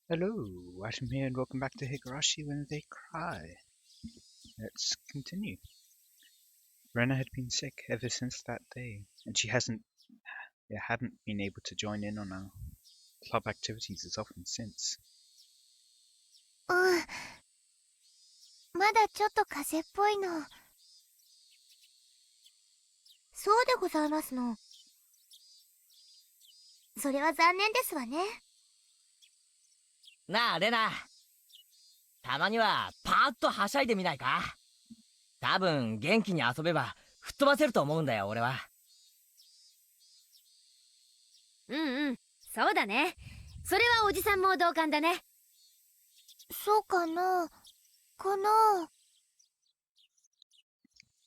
Hello, Watem here, and welcome back to Higurashi When They Cry. Let's continue. Rena had been sick ever since that day, and she hadn't been able to join in on our club activities as often since. うん。まだちょっと風邪っぽいの。そうでございますの。それは残念ですわね。なあ、レナ。たまにはパーッとはしゃいでみないか？多分元気に遊べば吹っ飛ばせると思うんだよ、俺は。うん、そうだね。それはおじさんも同感だね。そうかな。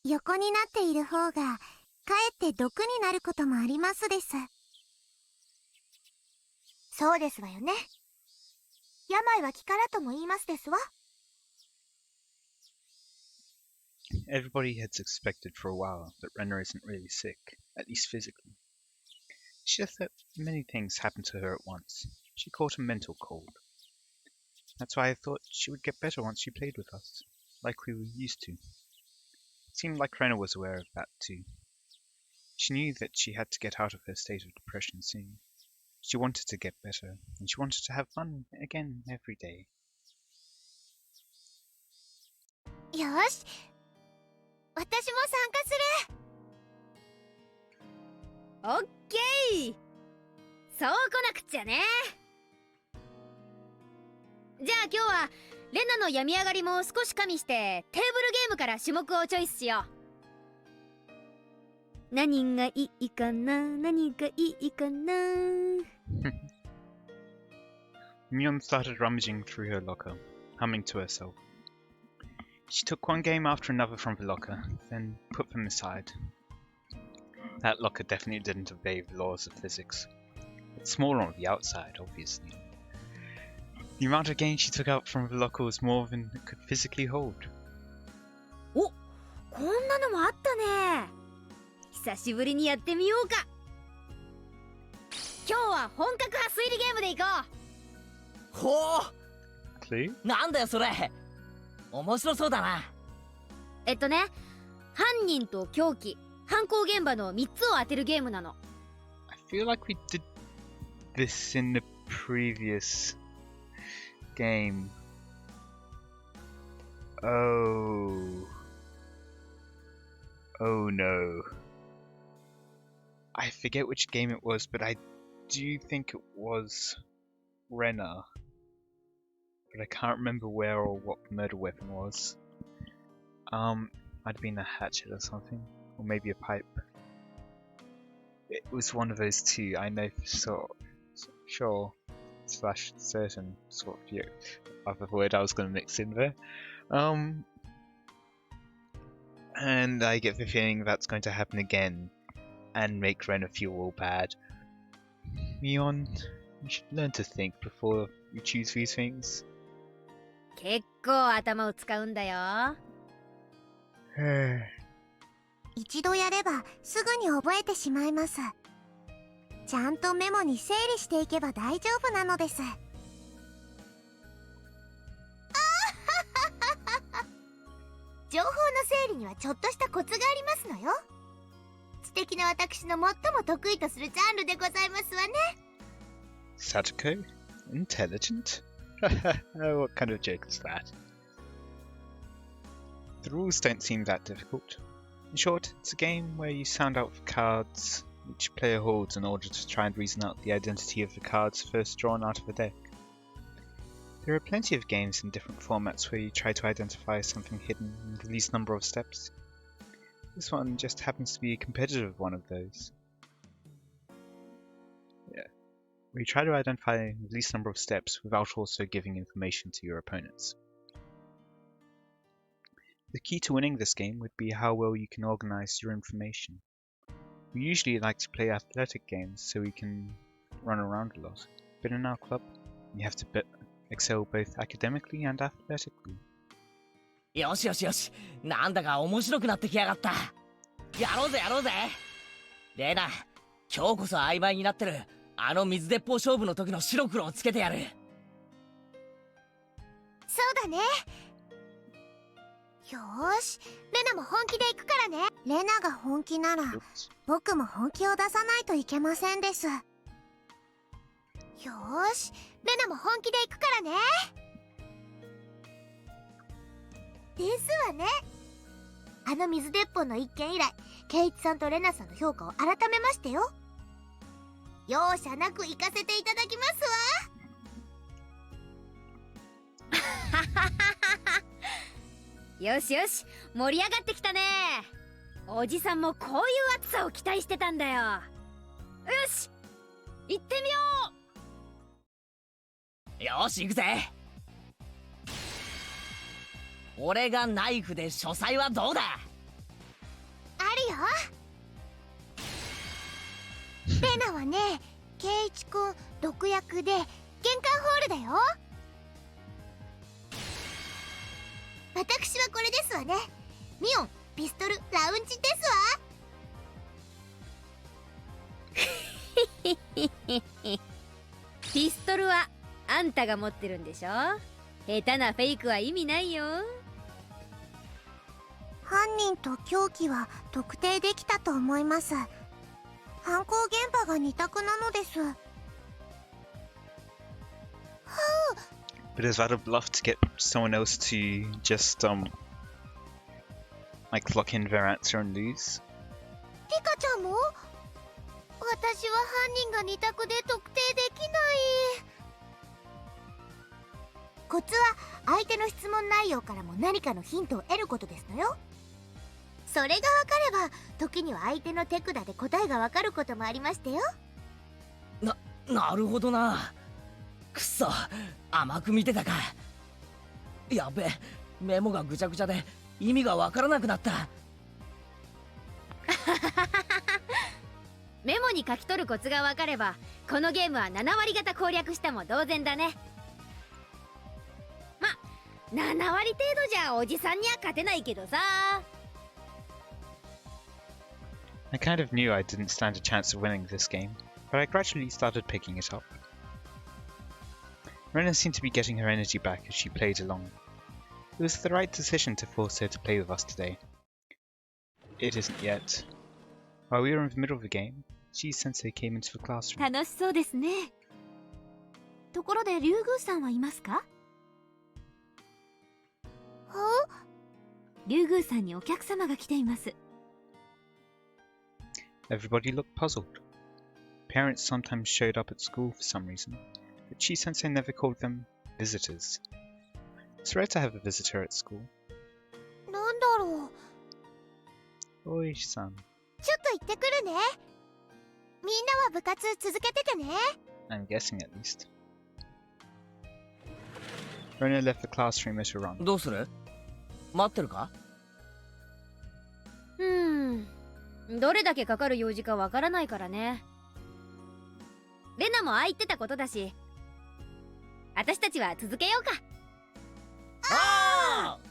横になっている方がかえって毒になることもありますです。そうですわよね。病は気からとも言いますですわ。Everybody had suspected for a while that Rena isn't really sick, at least physically. She just let many things happen to her at once. She caught a mental cold. That's why I thought she would get better once she played with us, like we were used to. It seemed like Rena was aware of that too. She knew that she had to get out of her state of depression soon. She wanted to get better, and she wanted to have fun again every day. よし、私も参加する。オッケー。そう来なくっちゃね。じゃあ今日はレナの病み上がりも少し加味してテーブルゲームから種目をチョイスしよう。何がいいかな、何がいいかな。Mion started rummaging through her locker, humming to herself. She took one game after another from the locker, then put them aside. That locker definitely didn't obey the laws of physics. It's small on the outside, obviously. The amount of games she took out from the locker was more than it could physically hold. お、こんなのもあったね。久しぶりにやってみようか。今日は本格派推理ゲームでいこう。ほう。Clue? なんだよそれ。面白そうだな。犯人と凶器、犯行現場の3つを当てるゲームなの。I feel like we did this in the previous game. Oh no. I forget which game it was, but I do think it was Rena. But I can't remember where or what the murder weapon was. Might have been a hatchet or something. Or maybe a pipe. It was one of those two, I know for sure slash certain sort of other word I was going to mix in there. And I get the feeling that's going to happen again and make Rena feel all bad. Mion, you should learn to think before you choose these things. 結構頭を使うんだよ。一度やればすぐに覚えてしまいます。ちゃんとメモに整理していけば大丈夫なのです。情報の整理にはちょっとしたコツがありますのよ。素敵な私の最も得意とするジャンルでございますわね。Satoko? Intelligent? What kind of joke is that? The rules don't seem that difficult. In short, it's a game where you sound out the cards each player holds in order to try and reason out the identity of the cards first drawn out of the deck. There are plenty of games in different formats where you try to identify something hidden in the least number of steps. This one just happens to be a competitive one of those. Yeah, where you try to identify the least number of steps without also giving information to your opponents. The key to winning this game would be how well you can organize your information. We usually like to play athletic games so we can run around a lot, but in our club, you have to excel both academically and athletically. よしよしよし。なんだか面白くなってきやがった。やろうぜやろうぜ。レナ、今日こそ曖昧になってるあの水鉄砲勝負の時の白黒をつけてやる。そうだね。よーし、レナも本気で行くからね。レナが本気なら Oops. 僕も本気を出さないといけませんです。よーし、レナも本気で行くからね。ですわね。あの水鉄砲の一件以来、ケイチさんとレナさんの評価を改めましてよ。容赦なく行かせていただきますわ。よしよし、盛り上がってきたね。おじさんもこういう暑さを期待してたんだよ。よし、行ってみよよし行くぜ。俺がナイフで書斎はどうだ。あるよ。レナはね、ケイチくん毒薬で玄関ホールだよ。私はこれですわね。ミオンピストルラウンジですわ。ピストルはあんたが持ってるんでしょ。下手なフェイクは意味ないよ。犯人と凶器は特定できたと思います。犯行現場が2択なのです。But is that a bluff to get someone else to just like lock in their answer and lose? リカちゃんも？私は犯人が2択で特定できない。コツは相手の質問内容からも何かのヒントを得ることですのよ。それが分かれば時には相手の手札で答えが分かることもありましたよ。なるほどな。くそ、甘く見てたか。やべえ、メモがぐちゃぐちゃで意味がわからなくなった。メモに書き取るコツが分かればこのゲームは7割方攻略したも同然だね。ま、7割程度じゃおじさんには勝てないけどさ。I kind of knew I didn't stand a chance of winning this game, but I gradually started picking it up. Rena seemed to be getting her energy back as she played along. It was the right decision to force her to play with us today. It isn't yet. While we were in the middle of the game, Chi-sensei came into the classroom. 楽しそうですね。ところでリュウグウさんはいますか？リュウグウさんにお客様が来ています。Everybody looked puzzled. Parents sometimes showed up at school for some reason, but Chi-sensei never called them visitors. It's rare to have a visitor at school. なんだろう。Oishi-san. ちょっと行ってくるね。みんなは部活続けててね。I'm guessing at least. Rona left the classroom at a run. どうする？待ってるか？どれだけかかる用事かわからないからね。レナもああ言ってたことだし、私たちは続けようか。ああ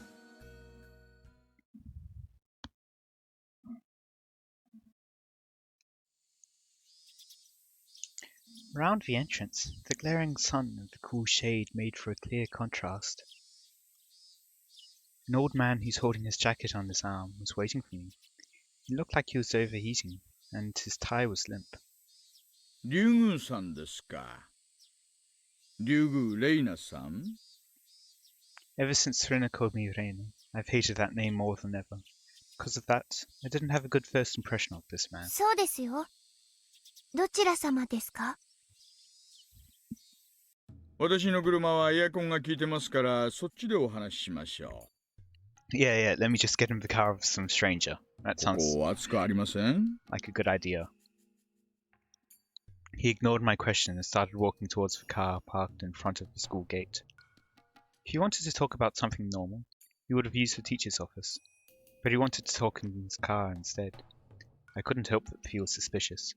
Around the entrance, the glaring sun and the cool shade made for a clear contrast. An old man who's holding his jacket on his arm was waiting for me. He looked like he was overheating, and his tie was limp. リュウグウさんですか。リュウグウレイナさん？ Ever since Rina called me Reina, I've hated that name more than ever. Because of that, I didn't have a good first impression of this man. そうですよ。どちら様ですか？私の車はエアコンが効いてますから、そっちでお話ししましょ Yeah, let me just get in the car of some stranger. That う。こ sounds こ暑くありません？ like a good idea. He ignored my question and started walking towards the car parked in front of the school gate. If he wanted to talk about something normal, he would have used the teacher's office, but he wanted to talk in his car instead. I couldn't help but feel suspicious.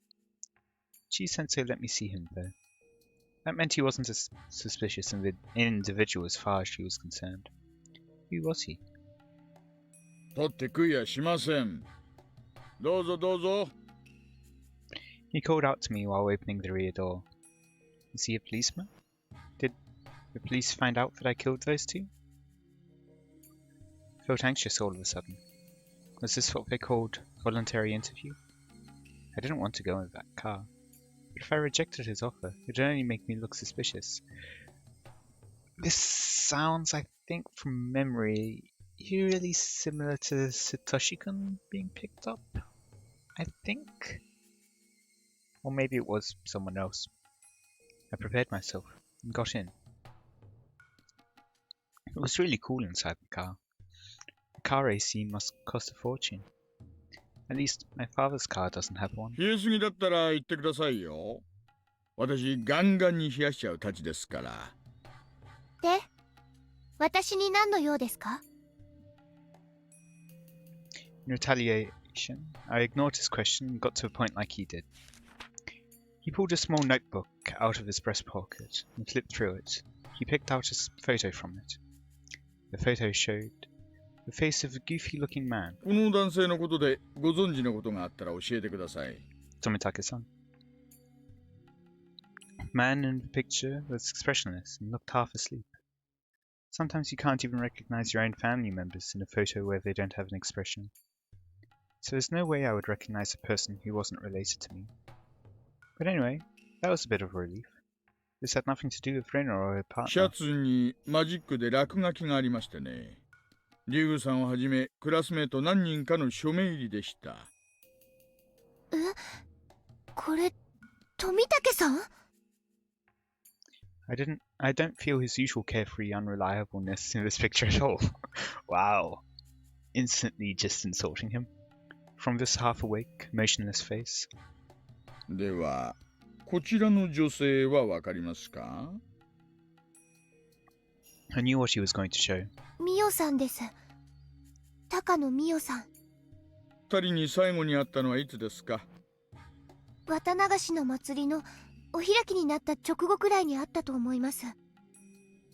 Chi-sensei let me see him, though. That meant he wasn't a suspicious individual as far as she was concerned. Who was he? 取って食いやしません。どうぞどうぞ。He called out to me while opening the rear door. Is he a policeman? Did The police find out that I killed those two? I felt anxious all of a sudden. Was this what they called voluntary interview? I didn't want to go in that car. But if I rejected his offer, it would only make me look suspicious. This sounds, I think, from memory, eerily similar to Satoshi-kun being picked up, I think? Or maybe it was someone else. I prepared myself and got in. It was really cool inside the car. The car AC must cost a fortune. At least my father's car doesn't have one. 冷えすぎだったら言ってくださいよ。私ガンガンに冷やしちゃうたちですから。で、私に何の用ですか？ In retaliation, I ignored his question and got to a point like he did. He pulled a small notebook out of his breast pocket and flipped through it. He picked out a photo from it. The photo showed the face of a goofy-looking man. この男性のことでご存知のことがあったら教えてください。Tomitake-san. The man in the picture was expressionless and looked half asleep. Sometimes you can't even recognize your own family members in a photo where they don't have an expression. So there's no way I would recognize a person who wasn't related to me. But anyway, that was a bit of a relief. This had nothing to do with Rena or her シャ partner. ツにマジックで落書きがありましてね。リュウグさんをはじめクラスメート何人かの署名入りでした。これ、富武さん？ I don't feel his usual carefree unreliableness in this picture at all. Wow. Instantly just insulting him. From this half-awake, motionless face. では、こちらの女性はわかりますか？ I knew what he was going to show. ミオさんです。高野ミオさん。二人に最後に会ったのはいつですか？綿流しの祭りのお開きになった直後くらいにあったと思います。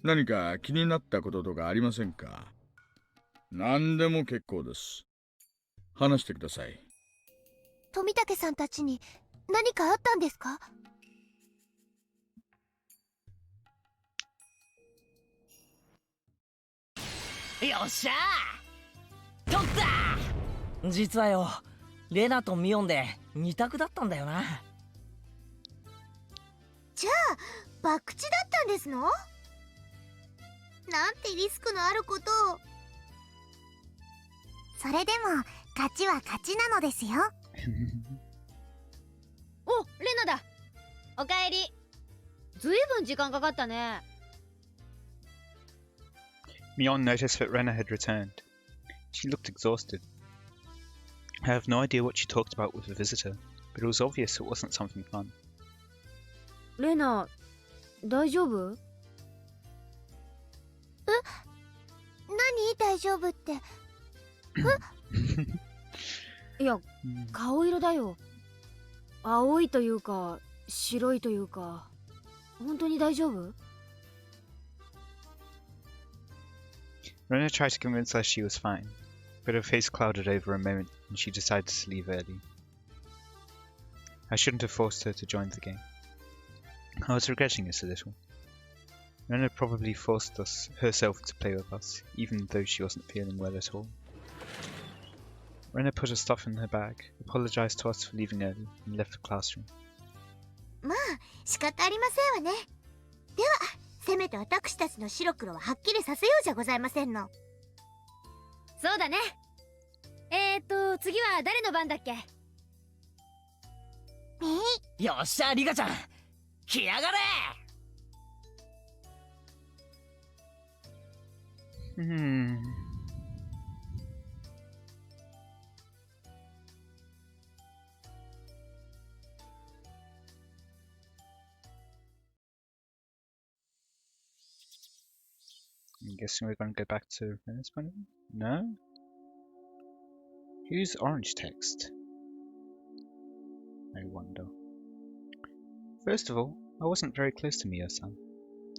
何か気になったこととかありませんか？何でも結構です。話してください。富武さんたちに何かあったんですか？よっしゃー取った。実はよ、レナとミオンで二択だったんだよな。じゃあ博打だったんですの？なんてリスクのあることを。それでも勝ちは勝ちなのですよ。お、レナだ。おかえり。ずいぶん時間かかったね。Mion noticed that Rena had returned. She looked exhausted. I have no idea what she talked about with the visitor, but it was obvious it wasn't something fun. レナ、大丈夫？何大丈夫って。いや、顔色だよ。青いというか、白いというか。本当に大丈夫？ Rena tried to convince us she was fine, but her face clouded over a moment and she decided to leave early. I shouldn't have forced her to join the game. I was regretting it a little. Rena probably forced herself to play with us, even though she wasn't feeling well at all. Rena put her stuff in her bag, apologized to us for leaving early, and left the classroom. まあ仕方ありませんわね。ではせめて私たちの白黒ははっきりさせようじゃございませんの。そうだね。次は誰の番だっけ？よっしゃ、リカちゃん来やがれ。I'm guessing we're going to go back to Rena's point of view? No? Who's orange text? I wonder. First of all, I wasn't very close to Mio-san.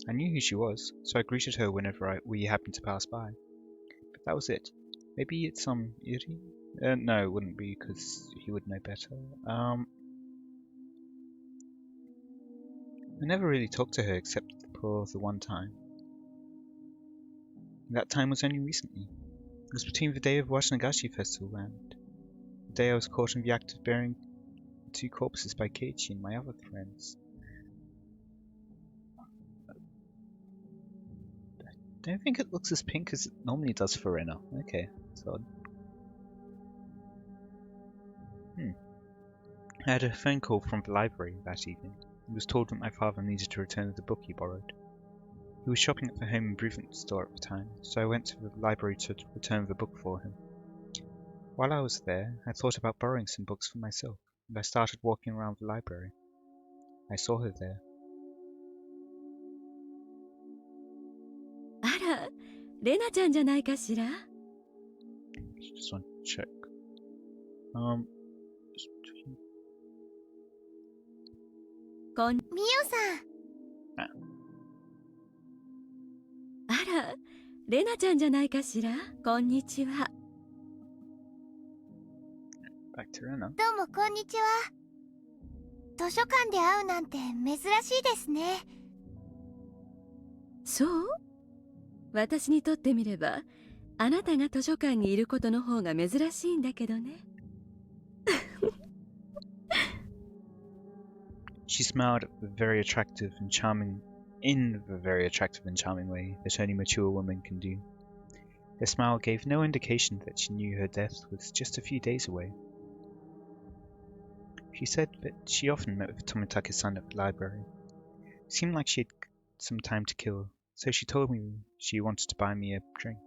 I knew who she was, so I greeted her whenever we happened to pass by. But that was it. Maybe it's some Iri? No, it wouldn't be, because he would know better. I never really talked to her except for the one time. And that time was only recently. It was between the day of Washinagashi Festival and the day I was caught in the act of burying 2 corpses by Keiichi and my other friends. I don't think it looks as pink as it normally does for Rena. Okay, that's odd. I had a phone call from the library that evening. I was told that my father needed to return the book he borrowed. He was shopping at the home improvement store at the time, so I went to the library to return the book for him. While I was there, I thought about borrowing some books for myself, and I started walking around the library. I saw her there. あら、レナちゃんじゃないかしら。 Just want to check. Just checking. みゆさん。あら、レナちゃんじゃないかしら。こんにちは。 Back to Rena. どうもこんにちは。図書館で会うなんて珍しいですね。そう？私にとってみれば、あなたが図書館にいることの方が珍しいんだけどね。She smiled at the very attractive and charming in the very attractive and charming way that only mature women can do. Her smile gave no indication that she knew her death was just a few days away. She said that she often met with Tomitake-san at the library. It seemed like she had some time to kill, so she told me she wanted to buy me a drink.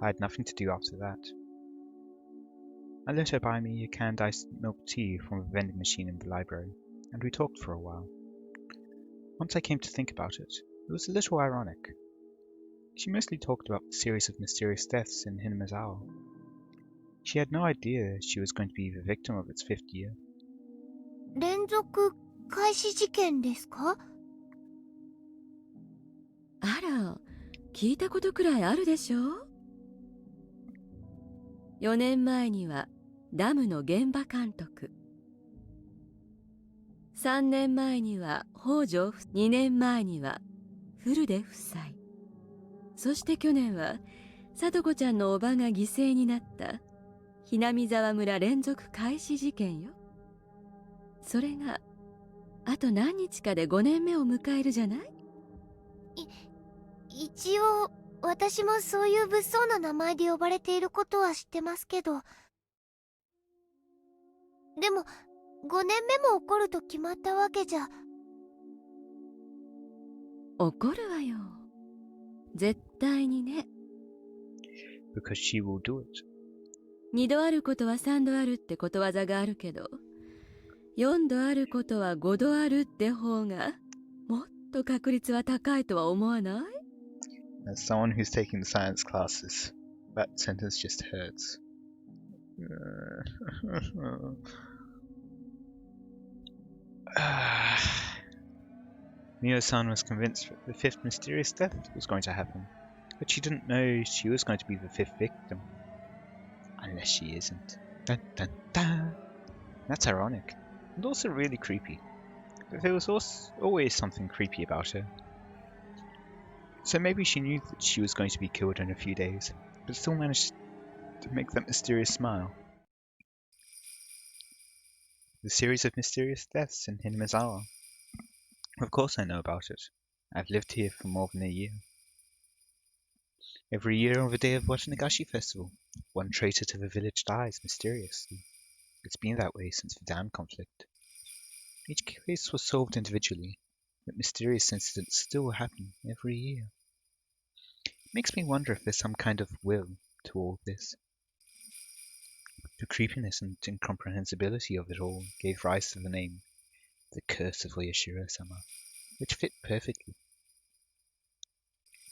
I had nothing to do after that. I let her buy me a canned iced milk tea from a vending machine in the library, and we talked for a while. Once I came to think about it, it was a little ironic. She mostly talked about the series of mysterious deaths in Hinamazawa. She had no idea she was going to be the victim of its 5th year. 連続開始事件ですか？あら、聞いたことくらいあるでしょ。4年前にはダムの現場監督、3年前には北条、2年前には古出夫妻、そして去年は聡子ちゃんのおばが犠牲になったひなみ沢村連続開始事件よ。それがあと何日かで5年目を迎えるじゃない。一応私もそういう物騒な名前で呼ばれていることは知ってますけど、でも5年目も起こると決まったわけじゃ。怒るわよ、絶対にね。Because she will do it. 2度あることは3度あるってことわざがあるけど、4度あることは5度あるって方がもっと確率は高いとは思わない？ As someone who's taking the science classes, that sentence just hurts. Mio-san was convinced that the 5th mysterious death was going to happen, but she didn't know she was going to be the 5th victim. Unless she isn't. Dun dun dun! That's ironic, and also really creepy. But there was always something creepy about her. So maybe she knew that she was going to be killed in a few days, but still managed to make that mysterious smile. The series of mysterious deaths in Hinamazawa. Of course I know about it. I've lived here for more than a year. Every year on the day of Watem Festival, one traitor to the village dies mysteriously. It's been that way since the dam conflict. Each case was solved individually, but mysterious incidents still happen every year. It makes me wonder if there's some kind of will to all this. The creepiness and incomprehensibility of it all gave rise to the name, the Curse of Oyashiro-sama, which fit perfectly.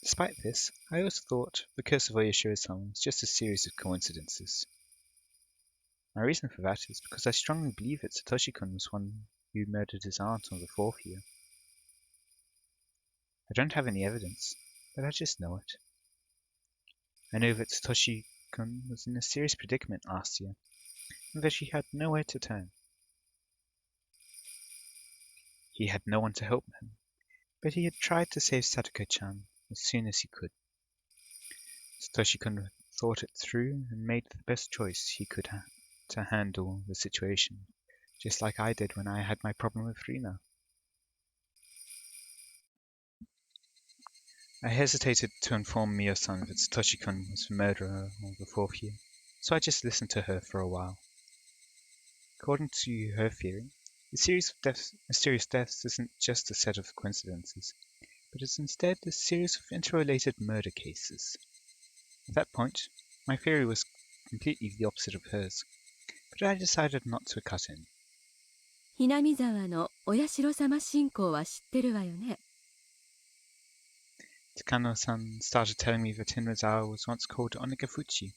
Despite this, I always thought the Curse of Oyashiro-sama was just a series of coincidences. My reason for that is because I strongly believe that Satoshi-kun was one who murdered his aunt on the 4th year. I don't have any evidence, but I just know it. I know that Satoshi-kun was in a serious predicament last year, and that he had nowhere to turn. He had no one to help him, but he had tried to save Satoko-chan as soon as he could. Satoshi-kun thought it through and made the best choice he could to handle the situation, just like I did when I had my problem with Rina. I hesitated to inform Mio-san that Satoshi-kun was the murderer of the fourth year, so I just listened to her for a while. According to her theory, the series of mysterious deaths isn't just a set of coincidences, but is instead a series of interrelated murder cases. At that point, my theory was completely the opposite of hers, but I decided not to cut in. ひなみ沢のお社様信仰は知ってるわよね。Takano-san started telling me that Hinrazawa was once called Onigafuchi.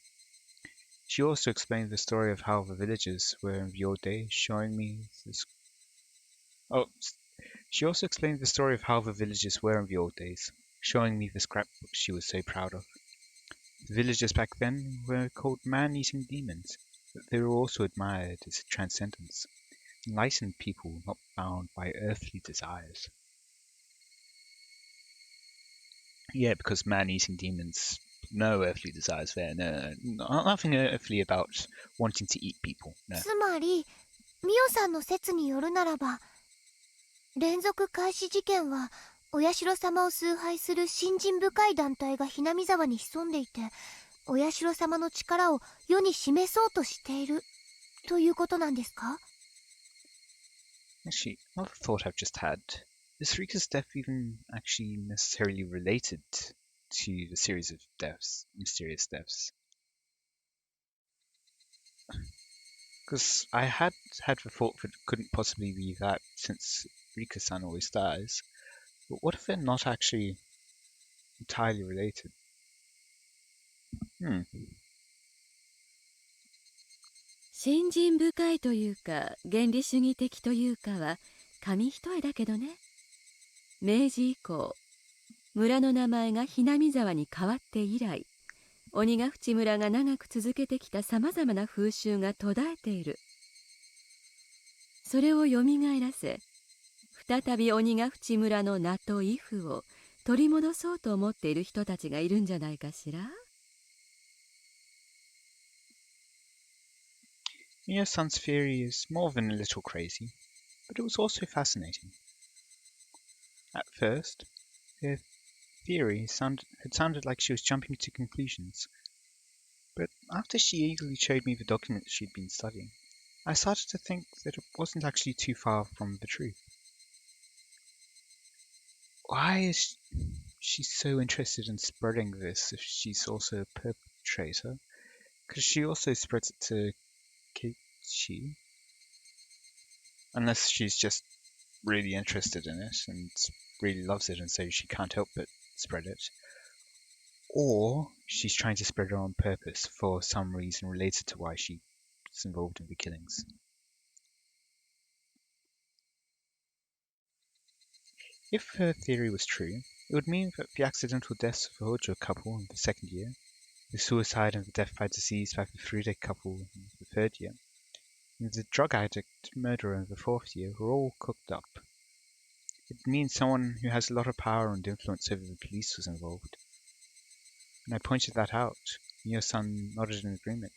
She also explained the story of how the villagers were in the old days, showing me this. She also explained the story of how the villagers were in the old days, showing me the scrapbook she was so proud of. The villagers back then were called man-eating demons, but they were also admired as transcendents, enlightened people not bound by earthly desires. Yeah, because man-eating demons, no earthly desires there, nothing earthly about wanting to eat people, no. つまりミオさんの説によるならば、連続開始事件はお社様を崇拝する信心深い団体がひなみ沢に潜んでいて、お社様の力を世に示そうとしているということなんですか？ Actually, another thought I've just had. Is Rika's death even actually necessarily related to the series of deaths, mysterious deaths? Because I had the thought that it couldn't possibly be that, since Rika-san always dies. But what if they're not actually entirely related? 信心深いというか原理主義的というかは紙一重だけどね。明治以降、村の名前がひなみ沢に変わって以来、鬼ヶ淵村が長く続けてきたさまざまな風習が途絶えている。それをよみがえらせ、再び鬼ヶ淵村の名と威風を取り戻そうと思っている人たちがいるんじゃないかしら。Mio-san's theory is more than a little crazy, but it was also fascinating. At first, her theory had sounded like she was jumping to conclusions, but after she eagerly showed me the documents she'd been studying, I started to think that it wasn't actually too far from the truth. Why is she so interested in spreading this if she's also a perpetrator? Because she also spreads it to Keiichi. Unless she's just really interested in it and really loves it and so she can't help but spread it. Or she's trying to spread it on purpose for some reason related to why she's involved in the killings. If her theory was true, it would mean that the accidental deaths of the Hojo couple in the second year, the suicide and the death by disease by the Frude couple in the third year, and the drug addict murderer in the fourth year were all cooked up. It means someone who has a lot of power and influence over the police was involved. When I pointed that out, Mio-san nodded in agreement.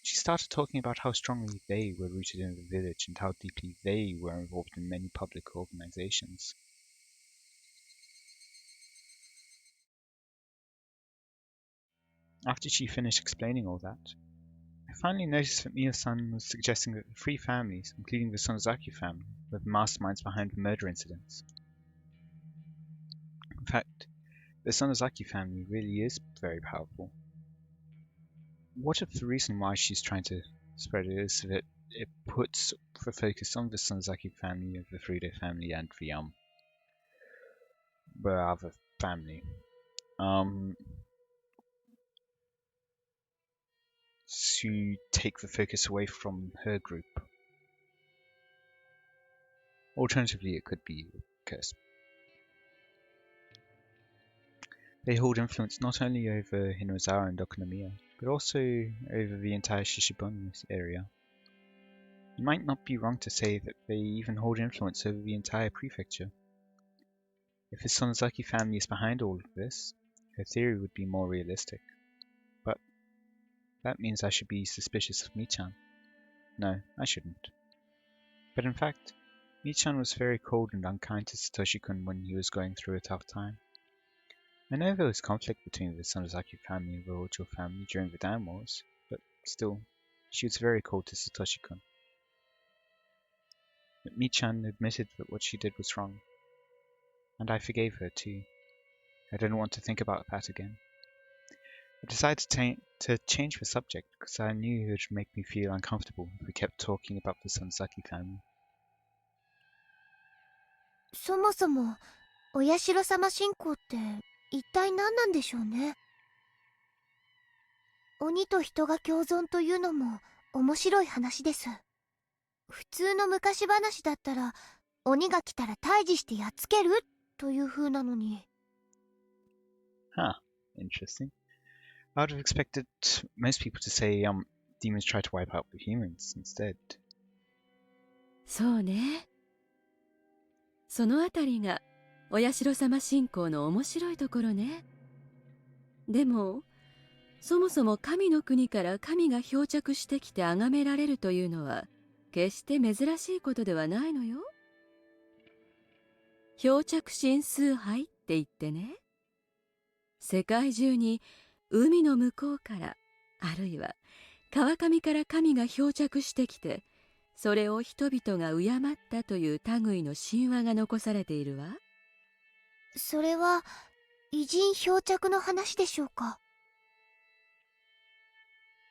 She started talking about how strongly they were rooted in the village and how deeply they were involved in many public organizations. After she finished explaining all that, I finally noticed that Mio-san was suggesting that the three families, including the Sonozaki family, were the masterminds behind the murder incidents. In fact, the Sonozaki family really is very powerful. What if the reason why she's trying to spread it is that it puts the focus on the Sonozaki family, the Frude family, and the other family? To take the focus away from her group. Alternatively, it could be a curse. They hold influence not only over Hinrazawa and Okunomiya, but also over the entire Shishibun area. You might not be wrong to say that they even hold influence over the entire prefecture. If the Sonozaki family is behind all of this, her theory would be more realistic. That means I should be suspicious of Mi-chan. No, I shouldn't. But in fact, Mi-chan was very cold and unkind to Satoshi-kun when he was going through a tough time. I know there was conflict between the Sonozaki family and the Rojo family during the Dam Wars, but still, she was very cold to Satoshi-kun. But Mi-chan admitted that what she did was wrong, and I forgave her too. I didn't want to think about that again. I decided to change the subject because I knew it would make me feel uncomfortable if we kept talking about the Sonozaki family. そもそもお社様信仰って一体何なんでしょうね。鬼と人が共存というのも面白い話です。普通の昔話だったら鬼が来たら退治してやっつけるという風なのに。Huh, interesting. I would have expected most people to say demons try to wipe out the humans instead. そうね。そのあたりがお社様信仰の面白いところね。でもそもそも神の国から神が漂着してきて崇められるというのは決して珍しいことではないのよ。漂着神崇拝って言ってね、世界中に海の向こうからあるいは川上から神が漂着してきて、それを人々が敬ったという類の神話が残されているわ。それは偉人漂着の話でしょうか。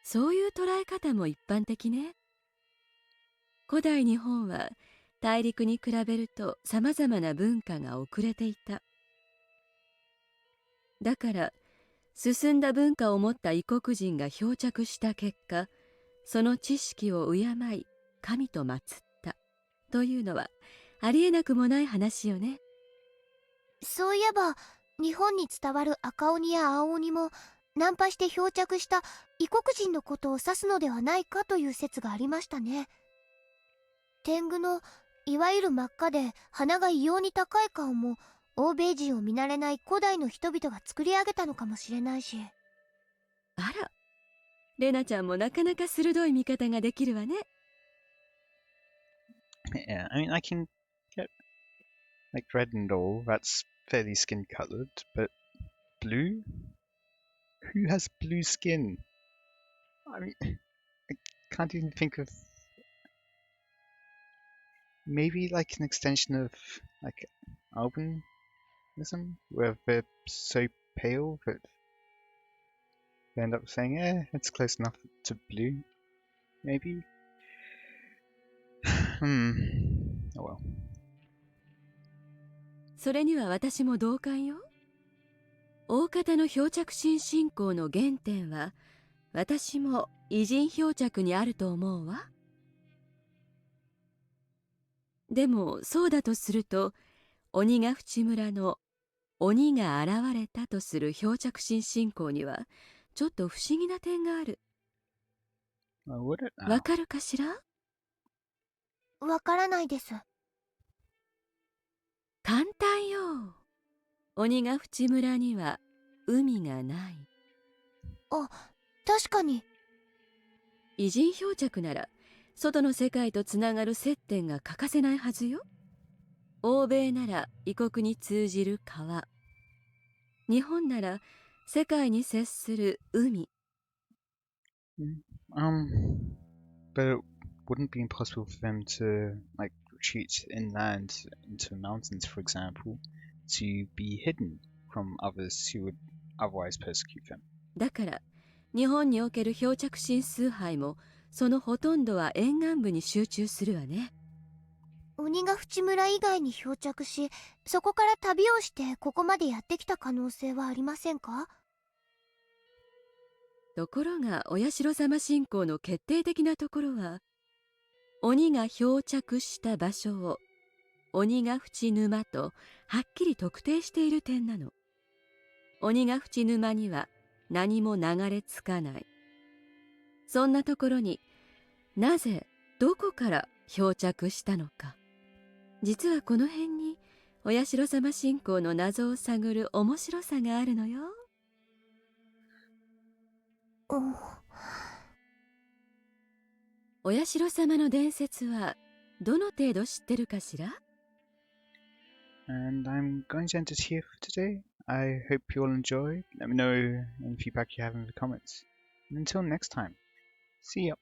そういう捉え方も一般的ね。古代日本は大陸に比べるとさまざまな文化が遅れていた。だから進んだ文化を持った異国人が漂着した結果、その知識を敬い神と祀ったというのはありえなくもない話よね。そういえば日本に伝わる赤鬼や青鬼もナンパして漂着した異国人のことを指すのではないかという説がありましたね。天狗のいわゆる真っ赤で鼻が異様に高い顔も欧米人を見慣れない古代の人々が作り上げたのかもしれないし。あら、レナちゃんもなかなか鋭い見方ができるわね。Yeah, I mean, I can get like red and all, that's fairly skin colored, but blue? Who has blue skin? I mean, I can't even think of maybe like an extension of like albinism, where they're so pale that they end up saying, "Eh, it's close enough to blue." Maybe. Oh well. それには私も同感よ。大方の漂着神信仰の原点は私も偉人漂着にあると思うわ。でもそうだとすると、鬼ヶ淵村の鬼が現れたとする漂着神信仰にはちょっと不思議な点がある。Would it now? わかるかしら？わからないです。簡単よ。鬼ヶ淵村には海がない。あ、確かに。偉人漂着なら外の世界とつながる接点が欠かせないはずよ。欧米なら異国に通じる川、日本なら世界に接する海。But it wouldn't be impossible for them to like retreat inland into mountains, for example, to be hidden from others who would otherwise persecute them. だから日本における漂着神崇拝もそのほとんどは沿岸部に集中するわね。鬼ヶ淵村以外に漂着し、そこから旅をしてここまでやってきた可能性はありませんか？ところがお社様信仰の決定的なところは、鬼が漂着した場所を鬼ヶ淵沼とはっきり特定している点なの。鬼ヶ淵沼には何も流れ着かない。そんなところになぜどこから漂着したのか、実はこの辺にお社様信仰の謎を探る面白さがあるのよ。お社様の伝説はどの程度知ってるかしら？ And I'm going to end it here for today. I hope you all enjoyed. Let me know any feedback you have in the comments. And until next time, see ya.